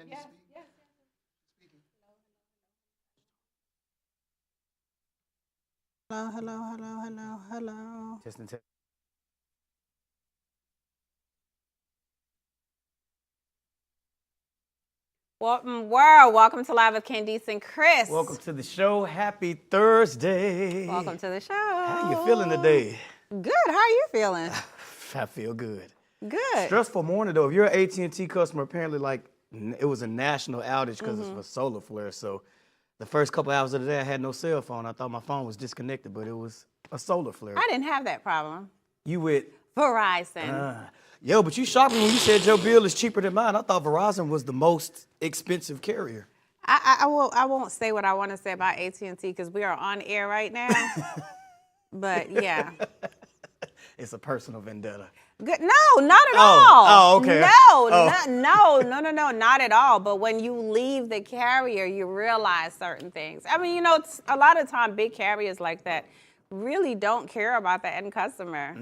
Can you speak? Yes. Speaking. Hello. Just in time. World, welcome to Live with Candice and Kris. Welcome to the show. Happy Thursday. Welcome to the show. How you feeling today? Good. How are you feeling? I feel good. Good. Stressful morning though. If you're an AT&T customer, apparently it was a national outage because of a solar flare. So the first couple hours of the day, I had no cell phone. I thought my phone was disconnected, but it was a solar flare. I didn't have that problem. You with Verizon. Yo, but you shocked me when you said your bill is cheaper than mine. I thought Verizon was the most expensive carrier. I won't say what I want to say about AT&T because we are on air right now. But yeah. It's a personal vendetta. Good. No, not at all. Oh, okay. No, not at all. But when you leave the carrier, you realize certain things. I mean, it's a lot of time big carriers like that really don't care about the end customer.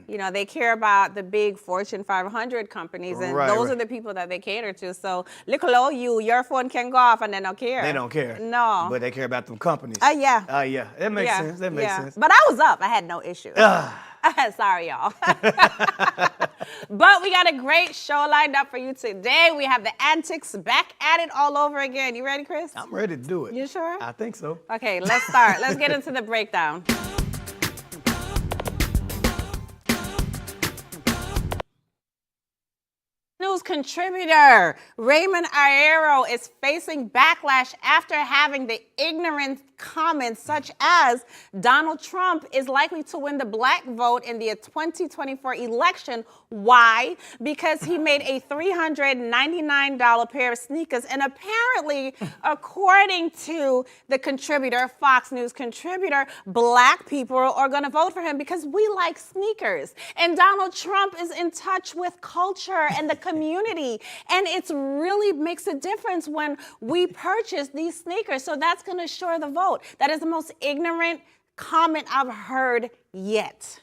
They care about the big Fortune 500 companies, and those are the people that they cater to. So, look hello, your phone can go off and they don't care. They don't care. No. But they care about them companies. Yeah. Yeah. That makes sense. That makes sense. But I was up. I had no issue. Sorry, y'all. But we got a great show lined up for you today. We have the antics back at it all over again. You ready, Kris? I'm ready to do it. You sure? I think so. Okay, let's start. Let's get into the breakdown. News contributor Raymond Arroyo is facing backlash after having the ignorant comments such as Donald Trump is likely to win the black vote in the 2024 election. Why? Because he made a $399 pair of sneakers. And apparently, according to the contributor, Fox News contributor, black people are going to vote for him because we like sneakers. And Donald Trump is in touch with culture and the community. And it really makes a difference when we purchase these sneakers. So that's going to assure the vote. That is the most ignorant comment I've heard yet.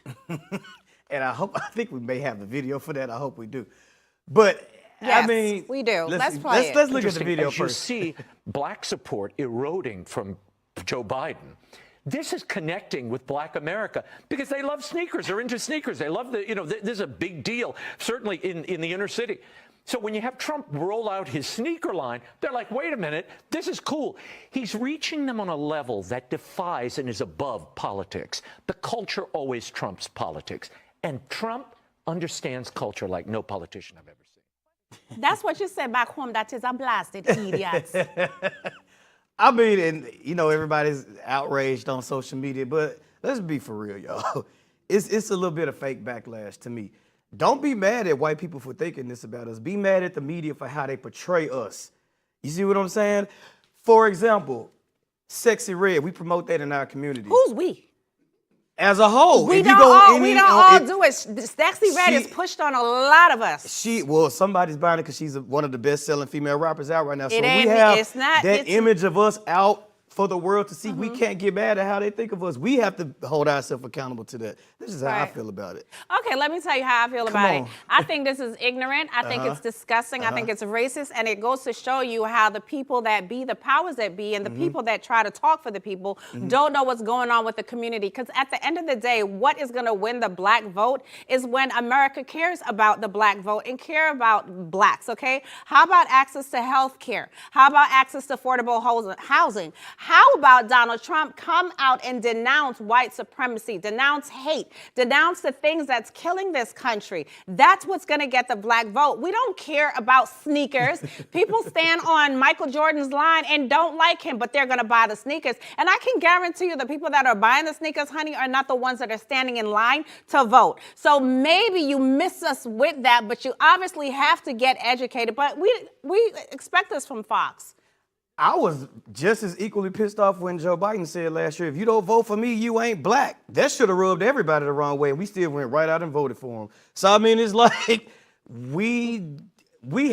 And I think we may have the video for that. I hope we do. But yes, I mean, we do. Let's play it. Let's look at the video As you first. see black support eroding from Joe Biden. This is connecting with black America because they love sneakers. They're into sneakers. They love this is a big deal, certainly in the inner city. So when you have Trump roll out his sneaker line, they're like, wait a minute, this is cool. He's reaching them on a level that defies and is above politics. The culture always trumps politics. And Trump understands culture like no politician I've ever seen. That's what you said back home. That is a blasted idiot. I mean, and everybody's outraged on social media, but let's be for real, y'all. It's a little bit of fake backlash to me. Don't be mad at white people for thinking this about us. Be mad at the media for how they portray us. You see what I'm saying? For example, Sexy Red, we promote that in our community. Who's we? As a whole. We don't all do it. Sexy Red is pushed on a lot of us. Somebody's buying it because she's one of the best-selling female rappers out right now. So It's not that image of us out for the world to see. We can't get mad at how they think of us. We have to hold ourselves accountable to that. This is how I feel about it. Okay, let me tell you how I feel about it. I think this is ignorant. I think it's disgusting. I think it's racist. And it goes to show you how the people that be, the powers that be, and the people that try to talk for the people don't know what's going on with the community. Because at the end of the day, what is going to win the black vote is when America cares about the black vote and care about blacks, okay? How about access to health care? How about access to affordable housing? How about Donald Trump come out and denounce white supremacy, denounce hate, denounce the things that's killing this country? That's what's going to get the black vote. We don't care about sneakers. People stand on Michael Jordan's line and don't like him, but they're going to buy the sneakers. And I can guarantee you the people that are buying the sneakers, honey, are not the ones that are standing in line to vote. So maybe you miss us with that, but you obviously have to get educated. But we expect this from Fox. I was just as equally pissed off when Joe Biden said last year, if you don't vote for me, you ain't black. That should have rubbed everybody the wrong way. And we still went right out and voted for him. So, I mean, it's like we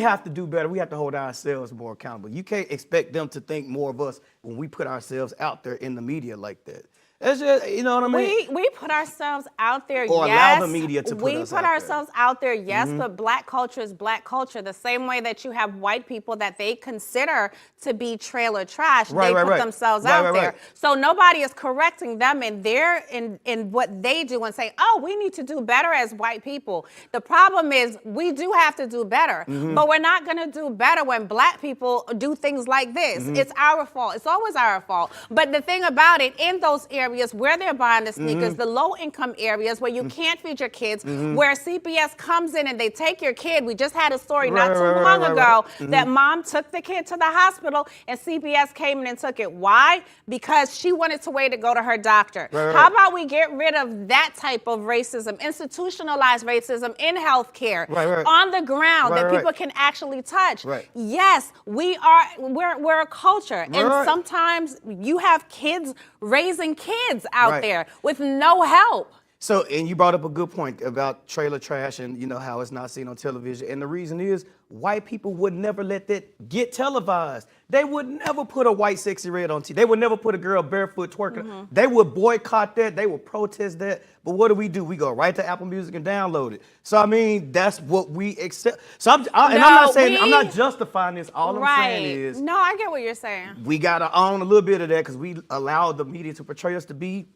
have to do better. We have to hold ourselves more accountable. You can't expect them to think more of us when we put ourselves out there in the media like that. That's just, you know what I mean? We put ourselves out there, Or yes. allow the media to put us out We put there. ourselves out there, yes, but black culture is black culture. The same way that you have white people that they consider to be trailer trash, they put themselves out there. So nobody is correcting them in what they do and say, oh, we need to do better as white people. The problem is we do have to do better, but we're not going to do better when black people do things like this. It's our fault. It's always our fault. But the thing about it, in those areas where they're buying the sneakers, the low-income areas where you can't feed your kids, where CPS comes in and they take your kid. We just had a story not too long ago that mom took the kid to the hospital and CPS came in and took it. Why? Because she wanted to wait to go to her doctor. How about we get rid of that type of racism, institutionalized racism in healthcare, on the ground that people can actually touch? Yes, we're a culture, and sometimes you have kids raising kids out there with no help. So, and you brought up a good point about trailer trash and, you know, how it's not seen on television. And the reason is white people would never let that get televised. They would never put a white sexy red on TV. They would never put a girl barefoot twerking. They would boycott that. They would protest that. But what do? We go right to Apple Music and download it. So, I mean, that's what we accept. So, I'm not saying, I'm not justifying this. All I'm saying is. No, I get what you're saying. We got to own a little bit of that because we allow the media to portray us to be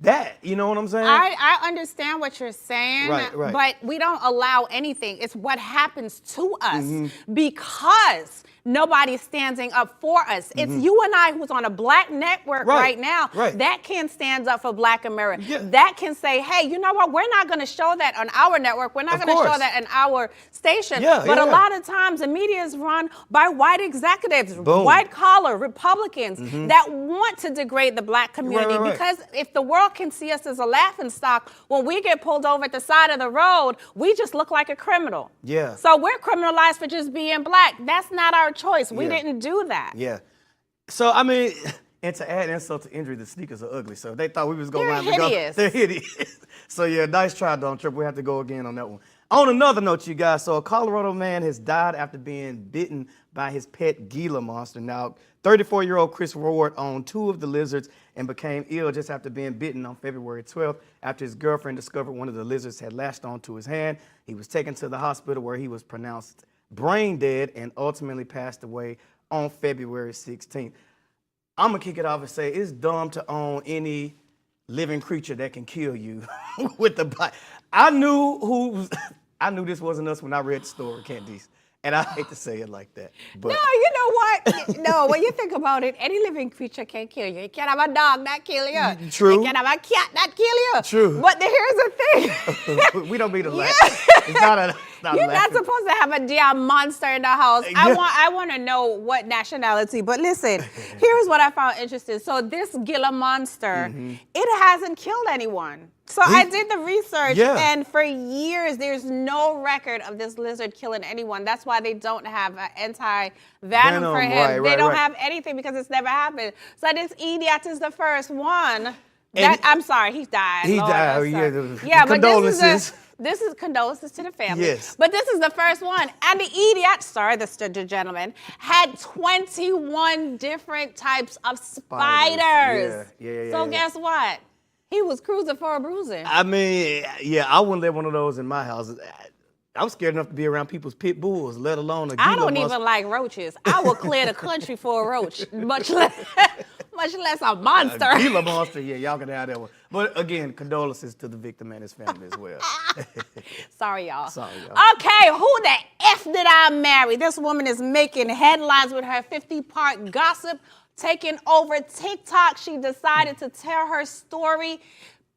that, you know what I'm saying? I understand what you're saying, but we don't allow anything. It's what happens to us because nobody's standing up for us. It's you and I who's on a black network right now that can stand up for black America. That can say, hey, you know what? We're not going to show that on our network. We're not going to show that in our station. But a lot of times the media is run by white executives, white collar Republicans that want to degrade the black community because if the world can see us as a laughingstock, when we get pulled over at the side of the road, we just look like a criminal. So we're criminalized for just being black. That's not our choice. We didn't do that. So, I mean, and to add insult to injury, the sneakers are ugly. So they thought we was going to They're hideous. They're hideous. So, yeah, nice try, Don't Trip. We have to go again on that one. On another note, you guys, so a Colorado man has died after being bitten by his pet Gila monster. Now, 34-year-old Chris Ward owned 2 of the lizards and became ill just after being bitten on February 12th after his girlfriend discovered one of the lizards had latched onto his hand. He was taken to the hospital where he was pronounced brain dead and ultimately passed away on February 16th. I'm going to kick it off and say it's dumb to own any living creature that can kill you with the bite. I knew this wasn't us when I read the story, Candice. And I hate to say it like that. But no, you know what? No, when you think about it, any living creature can kill you. You can't have a dog that kill you. True. You can't have a cat that kill you. True. But here's the thing. We don't mean to laugh. It's not You're not supposed to have a damn monster in the house. I want to know what nationality. But listen, here's what I found interesting. So this Gila monster, it hasn't killed anyone. So I did the research, and for years, there's no record of this lizard killing anyone. That's why they don't have an anti-venom for him. They don't have anything because it's never happened. So this idiot is the first one. I'm sorry, he died. He died. Yeah, condolences. This is condolences to the family. Yes. But this is the first one. And the idiot, sorry, the gentleman, had 21 different types of spiders. So guess what? He was cruising for a bruising. I mean, I wouldn't let one of those in my house. I'm scared enough to be around people's pit bulls, let alone a Gila monster. I don't even like roaches. I will clear the country for a roach, much less a monster. A Gila monster, y'all can have that one. But again, condolences to the victim and his family as well. Sorry, y'all. Okay, who the F did I marry? This woman is making headlines with her 50-part gossip. Taking over TikTok, she decided to tell her story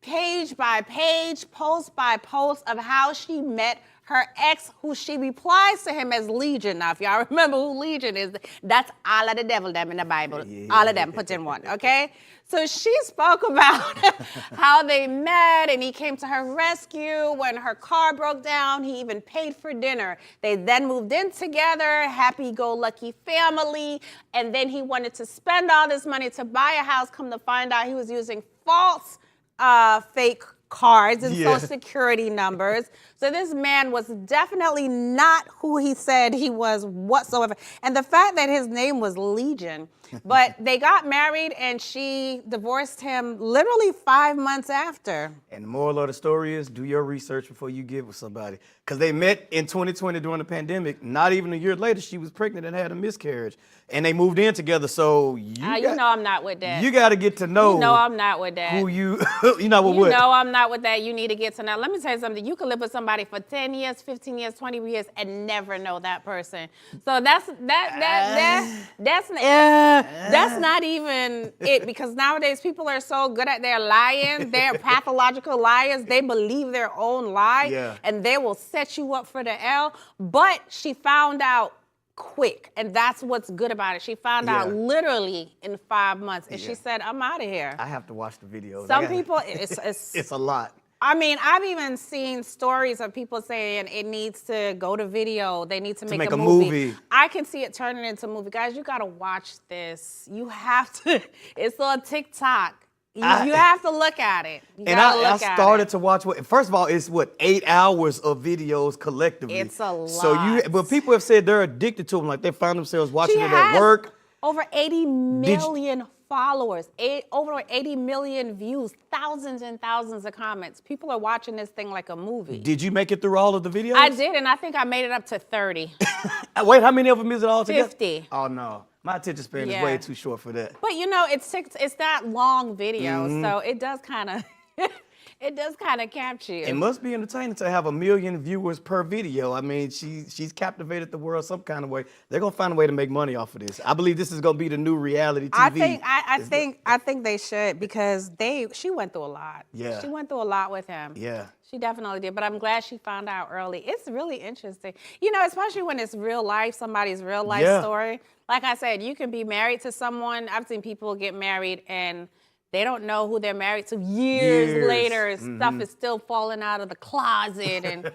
page by page, post by post of how she met her ex, who she replies to him as Legion. Now, if y'all remember who Legion is, that's all of the devil them in the Bible. All of them put in one, okay? So she spoke about how they met and he came to her rescue when her car broke down. He even paid for dinner. They then moved in together, happy-go-lucky family. And then he wanted to spend all this money to buy a house. Come to find out he was using false fake cards and social security numbers. So this man was definitely not who he said he was whatsoever. And the fact that his name was Legion, but they got married and she divorced him literally 5 months after. And the moral of the story is, do your research before you get with somebody. Because they met in 2020 during the pandemic. Not even a year later, she was pregnant and had a miscarriage. And they moved in together, so you know I'm not with that. You got to get to know. You know I'm not with that. Who you not with what? You know I'm not with that. You need to get to know. Let me tell you something. You can live with somebody for 10 years, 15 years, 20 years, and never know that person. So that's not even it, because nowadays people are so good at their lying. They're pathological liars. They believe their own lie, and they will set you up for the L. But she found out quick, and that's what's good about it. She found out literally in 5 months, and she said, "I'm out of here." I have to watch the video. Some people, it's a lot. I mean, I've even seen stories of people saying it needs to go to video. They need to make a movie. I can see it turning into a movie. Guys, you got to watch this. You have to. It's on TikTok. You have to look at it. I started to watch first of all, it's 8 hours of videos collectively. It's a lot. So but people have said they're addicted to them, like they found themselves watching it at work. Over 80 million followers, over 80 million views, thousands and thousands of comments. People are watching this thing like a movie. Did you make it through all of the videos? I did, and I think I made it up to 30. Wait, how many of them is it all together? 50. Oh no. My attention span is way too short for that. But you know, it's that long video, so it does kind of capture you. It must be entertaining to have 1 million viewers per video. I mean, she's captivated the world some kind of way. They're gonna find a way to make money off of this. I believe this is gonna be the new reality TV. I think they should, because she went through a lot. Yeah. She went through a lot with him. Yeah. She definitely did, but I'm glad she found out early. It's really interesting. You know, especially when it's real life, somebody's real life story. Like I said, you can be married to someone. I've seen people get married and they don't know who they're married to. Years later, stuff is still falling out of the closet, and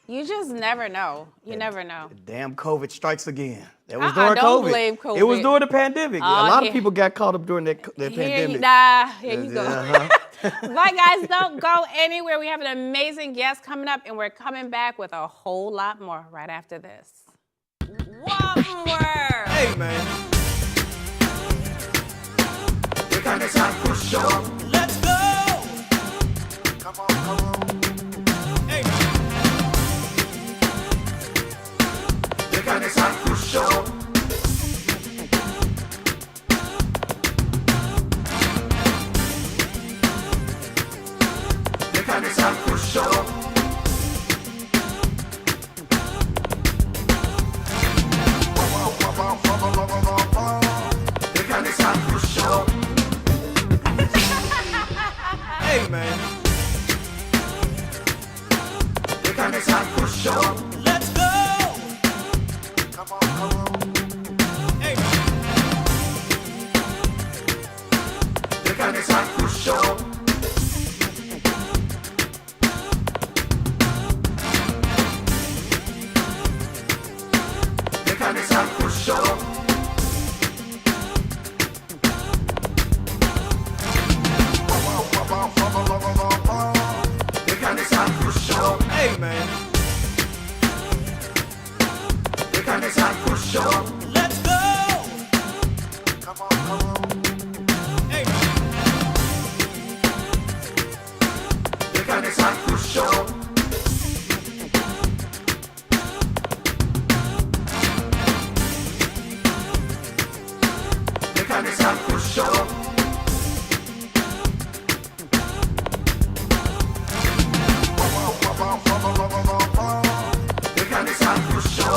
you just never know. You never know. Damn, COVID strikes again. That was during COVID. Don't blame COVID. It was during the pandemic. A lot of people got caught up during that pandemic. Here you go. Bye, guys. Don't go anywhere. We have an amazing guest coming up, and we're coming back with a whole lot more right after this. One word. Hey, man. The Candice Kris Show. Let's go. Come on. Hey. The Candice Kris Show. The Candice Kris Show. Hey, man. The Candice Kris Show. Let's go. Come on. Hey. The Candice Kris Show. The Candice Kris Show. Hey, man. The Candice Kris Show. Let's go. Come on. Hey. The Candice Kris Show. The Candice Kris Show. The Candice Kris Show.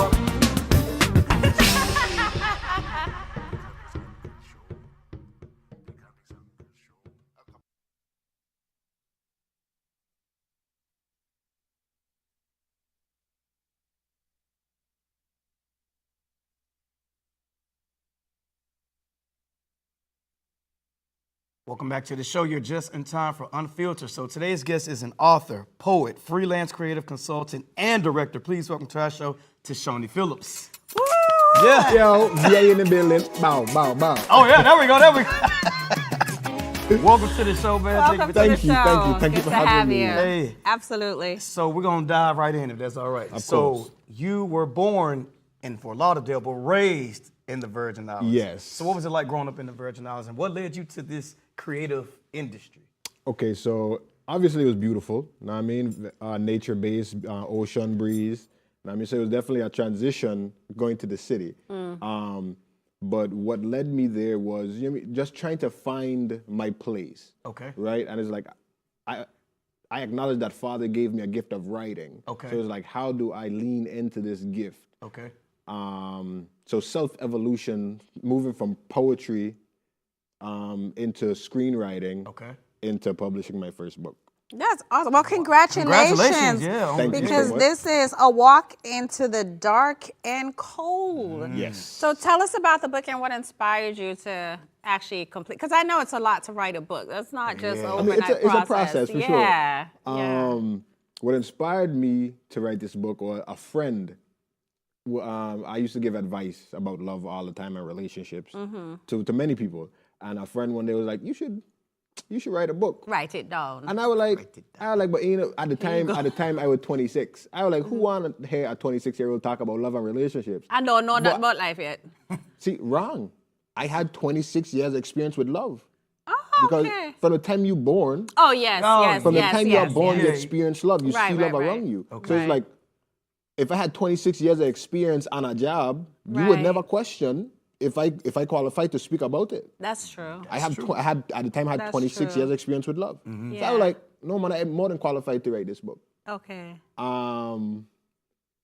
Welcome back to the show. You're just in time for Unfiltered. So today's guest is an author, poet, freelance creative consultant, and director. Please welcome to our show, Tashoni Phillips. Woo! Yeah. Yo, VA in the building. Bow, bow, bow. Oh, yeah, there we go. Welcome to the show, man. Welcome to the Thank you, show. thank you. Thank you Good for to having have me. you. Hey. Absolutely. So we're gonna dive right in if that's all right. Of so course. you were born in Fort Lauderdale, but raised in the Virgin Islands. Yes. So what was it like growing up in the Virgin Islands, and what led you to this creative industry? Okay, so obviously it was beautiful. Know what I mean? Nature-based, ocean breeze. Know what I mean? So it was definitely a transition going to the city. But what led me there was just trying to find my place. Okay. Right? And it's like, I acknowledge that Father gave me a gift of writing. Okay. So it's like, how do I lean into this gift? Okay. So self-evolution, moving from poetry into screenwriting, Okay. into publishing my first book. That's awesome. Well, congratulations. Yeah. Thank you so Because much. this is a walk into the dark and cold. Yes. So tell us about the book and what inspired you to actually complete. Because I know it's a lot to write a book. That's not just an I mean, overnight it's a process for sure. Yeah. What inspired me to write this book was a friend. I used to give advice about love all the time and relationships to many people. And a friend one day was like, you should write a book. Write it down. And I was like, but at the time I was 26. I was like, who want to hear a 26-year-old talk about love and relationships? I don't know nothing about life yet. See, wrong. I had 26 years experience with love. Oh, Because okay. from the time you born, Oh, yes, yes, from yes, the time yes, you are born, yes. you experience love. You Right, see right, love right. around you. Okay. So it's Right. like, if I had 26 years of experience on a job, you would Right. never question if I qualified to speak about it. That's true. I had at the time I had That's 26 true. years experience with love. So I Yeah. was like, no man, I'm more than qualified to write this book. Okay.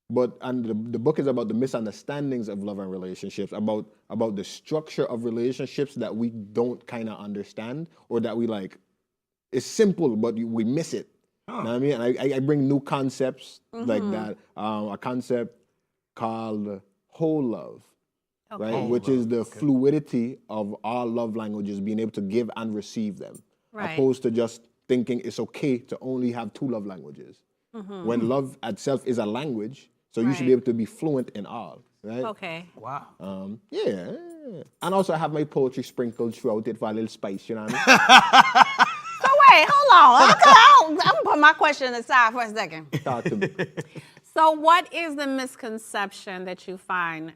But the book is about the misunderstandings of love and relationships, about the structure of relationships that we don't kind of understand, or that we like. It's simple, but we miss it. You know what I mean? And I bring new concepts like that. A concept called whole love, right? Which is the fluidity of all love languages, being able to give and receive them, Right. opposed to just thinking it's okay to only have two love languages. When love itself is a language, so you should be Right. able to be fluent in all, right? Okay. Wow. Yeah. And also I have my poetry sprinkled throughout it for a little spice, you know what I mean? So wait, hold on. I'm gonna put my question aside for a second. Talk to me. So what is the misconception that you find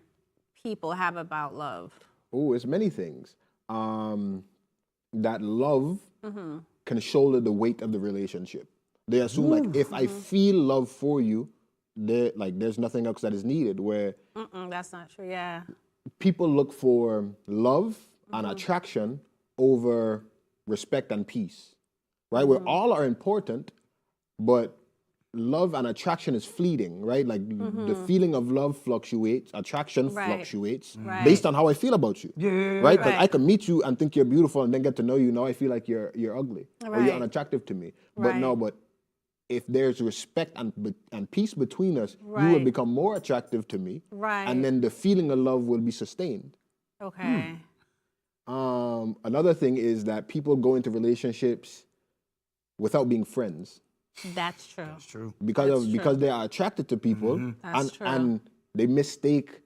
people have about love? Oh, it's many things. That love can shoulder the weight of the relationship. They assume like if I feel love for you, there's nothing else that is needed. Where That's not true. Yeah. people look for love and attraction over respect and peace, right? Where all are important, but love and attraction is fleeting, right? Like the feeling of love fluctuates, attraction Right. fluctuates Right. based on how I feel about you, Yeah. right? Because Right. I can meet you and think you're beautiful and then get to know you. Now I feel like you're ugly or Right. you're unattractive to me. But no, Right. but if there's respect and peace between us, you will Right. become more attractive to me, Right. and then the feeling of love will be sustained. Okay. Another thing is that people go into relationships without being friends That's true. True. because they are attracted to people, That's true. and they mistake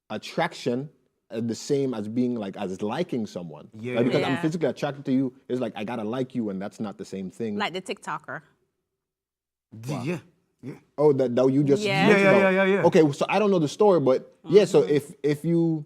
attraction as the same as being like as liking someone. Yeah. Like, because I'm Yeah. physically attracted to you, it's like I gotta like you, and that's not the same thing. Like the TikToker. Yeah. Oh, that you just Yeah. mentioned about- Yeah. Okay, so I don't know the story, but yeah. So if you,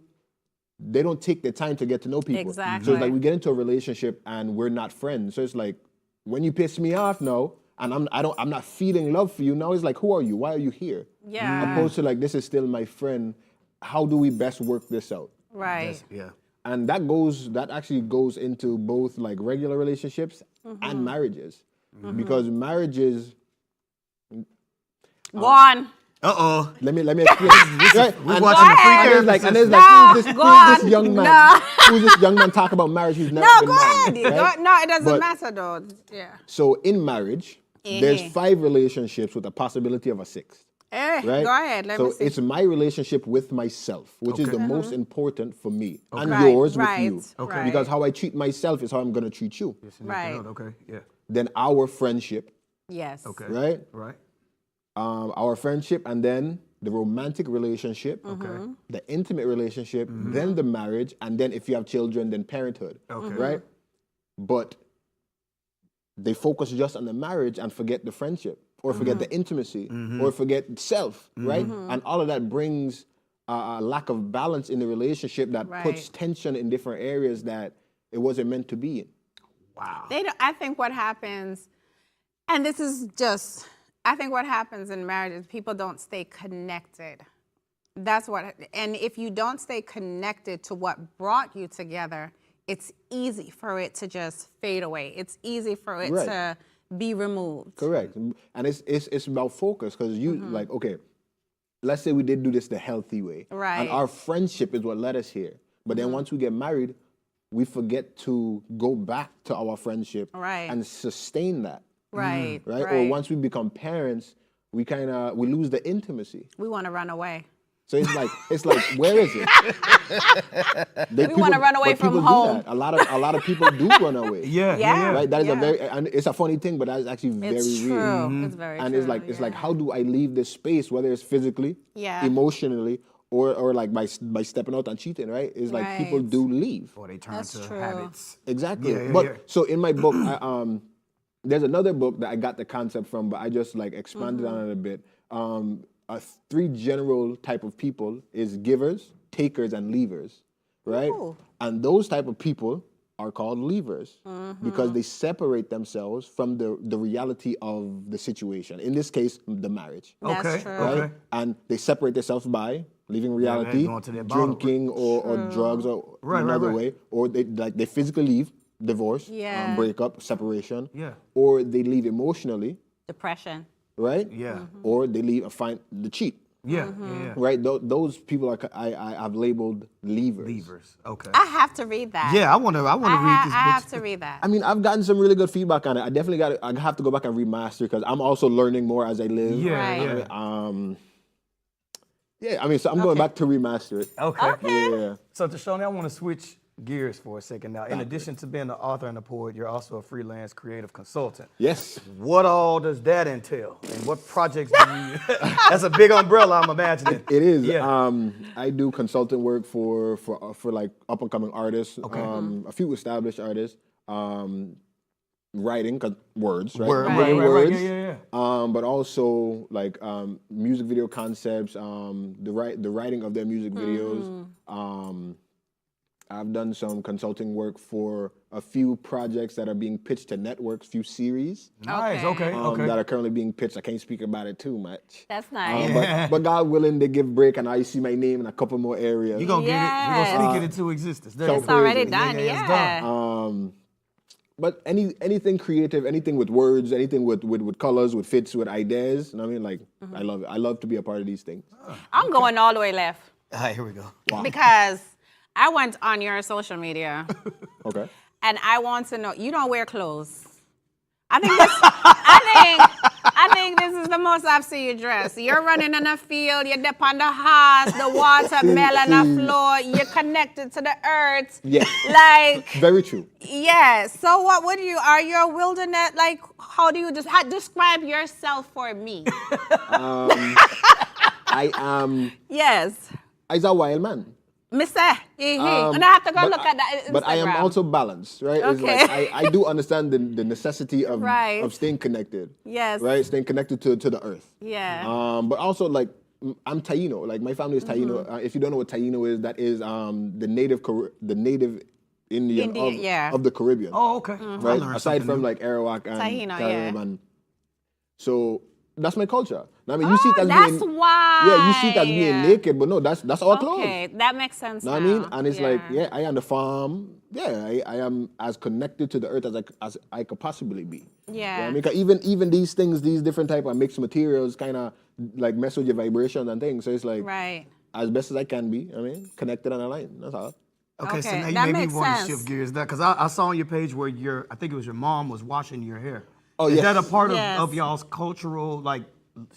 they don't take the time to get to know people. Exactly. So it's like we get into a relationship and we're not friends. So it's like when you piss me off now, and I'm not feeling love for you now. It's like, who are you? Why are you here? Yeah. Opposed to like, this is still my friend. How do we best work this out? Right. Yeah. And that actually goes into both like regular relationships and marriages, because marriages. Go on. Let me explain. Right? We're And- watching the free and therapy there's like, system. who's this on. young man? No. Who's this young man talk about marriage who's never No, been go ahead. married? right? No, it doesn't But- matter though. Yeah. So in marriage, there's 5 relationships with a possibility of a 6th. Hey, Right? go ahead. Let so me see. it's my relationship with myself, which is the most important for me, and Right, yours right, with you. Okay. Because how I treat myself is how I'm gonna treat you. Right. Okay. Yeah. Then our friendship, Yes. Okay. right? Right. Our friendship, and then the romantic relationship, Okay. the intimate relationship, then the marriage, and then if you have children, then parenthood. Okay. Right? but they focus just on the marriage and forget the friendship, or forget the intimacy, or forget self, right? And all of that brings a lack of balance in the relationship that puts tension in different areas that it wasn't meant to be in. Wow. I think what happens, and this is just, I think what happens in marriage is people don't stay connected. That's what, and if you don't stay connected to what brought you together, it's easy for it to just fade away. It's easy for it to be removed. Correct. And it's about focus, because you, like, okay, let's say we did do this the healthy way. Right. And our friendship is what led us here. But then once we get married, we forget to go back to our friendship and sustain that. Right. Right? Or once we become parents, we lose the intimacy. We want to run away. So it's like, where is it? We want to run away from home. A lot of people do run away. Yeah. Right. That is a very, and it's a funny thing, but that is actually very real. True. It's very and true. it's like, how do I leave this space, whether it's physically, emotionally, or like by stepping out and cheating, right? It's like people do leave. Or they turn That's to true. habits. Exactly. So in my book, there's another book that I got the concept from, but I just like expanded on it a bit. 3 general type of people is givers, takers, and leavers, right? Ooh. And those type of people are called leavers because they separate themselves from the reality of the situation. In this case, the marriage. That's true. Right? And they separate themselves by leaving reality, going to their bottle. drinking or drugs or another way, or they physically leave, divorce, breakup, separation, or they leave emotionally, Depression. right? Yeah. Or they leave and find the cheat. Yeah. Right? Those people I've labeled leavers. Leavers. Okay. I have to read that. Yeah, I want to read this book. I have to read that. I mean, I've gotten some really good feedback on it. I definitely I have to go back and remaster because I'm also learning more as I live. Yeah. I mean, so I'm going back to remaster it. Okay. Yeah. So, Tashoni, I want to switch gears for a second now. In addition to being the author and the poet, you're also a freelance creative consultant. Yes. What all does that entail? And what projects do you... That's a big umbrella, I'm imagining. It is. Yeah. I do consulting work for like up-and-coming artists, a few established artists, writing, words, right? Right. Words, Yeah. but also like music video concepts, the writing of their music videos. I've done some consulting work for a few projects that are being pitched to networks, few series. Nice. Okay. That are currently being pitched. I can't speak about it too much. That's nice. But God willing, they give break, and I see my name in a couple more areas. You're going to get it. You're going to sneak it into existence. There It's you go. already done. It's done. But anything creative, anything with words, anything with colors, with fits, with ideas. You know what I mean? Like, I love it. I love to be a part of these things. I'm going all the way left. All right, here we go. Because I went on your social media Okay. and I want to know, you don't wear clothes. I think this is the most I've seen you dress. You're running in a field, you're up on the horse, the watermelon on the floor, you're connected to the earth. Yes. Like, Very true. yeah. So what would you, are you a wilderness? Like, how do you describe yourself for me? I am. Yes. I'm a wild man. Mister, and I have to go look at that Instagram. But I am also balanced, right? It's Okay. like I do understand the necessity of staying connected. Yes. Right? Staying connected to the earth. Yeah. But also like I'm Taino. Like my family is Taino. If you don't know what Taino is, that is the native Indian of the Caribbean. Oh, okay. Right? Aside from like Arawak and Taino, Caribbean. yeah. And so that's my culture. I mean, you see it as that's being why. Yeah, you see it as being naked, but no, that's our clothes. Okay, that makes sense. Know what I mean? And it's like, I am the farm. Yeah, I am as connected to the earth as I could possibly be. Yeah. You know what I mean? 'Cause even these things, these different type of mixed materials kind of like mess with your vibration and things. So it's like, as best as I can be, I mean, connected and aligned. That's all. Okay, so now that you maybe makes want to sense. shift gears there, because I saw on your page where I think it was your mom was washing your hair. Oh, Is yes. that a part Yes. of y'all's cultural, like,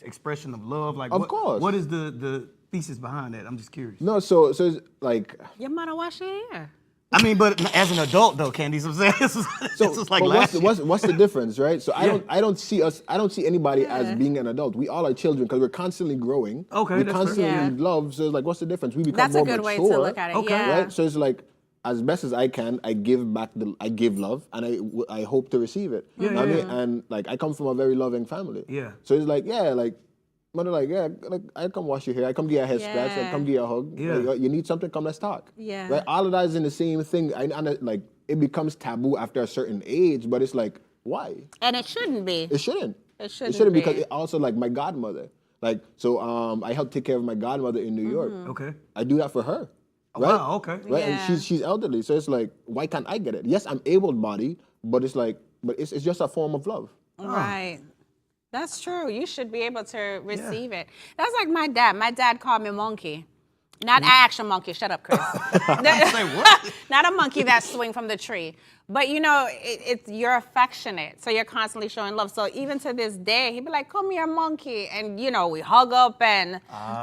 expression of love? Like, Of course. What is the thesis behind that? I'm just curious. No, so it's like. Your mother wash your hair. I mean, but as an adult though, Candice, I'm saying this is like but last year. what's the difference, right? So I don't see anybody as being an adult. We all are children because we're constantly growing. Okay, we that's fair. constantly Yeah. love. So it's like, what's the difference? We become That's more a good way mature, to look at it. Okay. Yeah. right? So it's like as best as I can, I give back I give love, and I hope to receive it. You know what I mean? And like I come from a very loving family. Yeah. So it's like, yeah, like mother, like, yeah, like I come wash your hair, I come get your head scratch, I come get you a hug. Yeah. Like, you need something, come let's talk. Yeah. Right? All of that is in the same thing. Like it becomes taboo after a certain age, but it's like, why? And it shouldn't be. It shouldn't. It shouldn't be. because it also like my godmother. Like so, I help take care of my godmother in New York. Okay. I do that for her. Oh, Right? wow, okay. Right, Yeah. and she's elderly, so it's like, why can't I get it? Yes, I'm able-bodied, but it's like, it's just a form of love. Right. That's true. You should be able to receive it. That's like my dad. My dad called me monkey. Not action monkey. Shut up, Chris. Say what? Not a monkey that swing from the tree. But you know, you're affectionate, so you're constantly showing love. So even to this day, he'd be like, "Come here, monkey," and you know, we hug up, and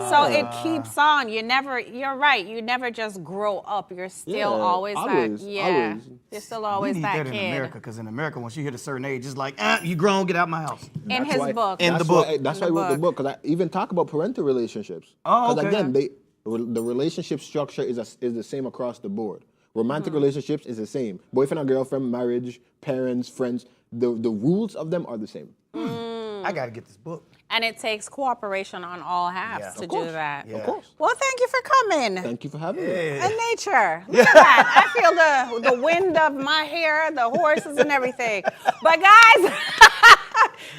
so it keeps on. You're right. You never just grow up. You're still Yeah, always always, that. Yeah, always. you're still We always need that that kid. in America, because in America, once you hit a certain age, it's like, you grown, get out my house. In his book. In That's the book. Why, that's In why the I wrote the book, because I even talk about parental relationships. Oh, okay. Again, the relationship structure is the same across the board. Romantic relationships is the same. Boyfriend and girlfriend, marriage, parents, friends, the rules of them are the same. I got to get this book. And it takes cooperation on all halves Yeah. to Of course. do that. Yeah. Of course. Well, thank you for coming. Thank you for having me. And nature. Look at that. I feel the wind of my hair, the horses and everything. But guys,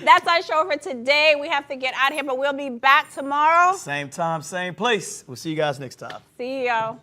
that's our show for today. We have to get out of here, but we'll be back tomorrow. Same time, same place. We'll see you guys next time. See y'all.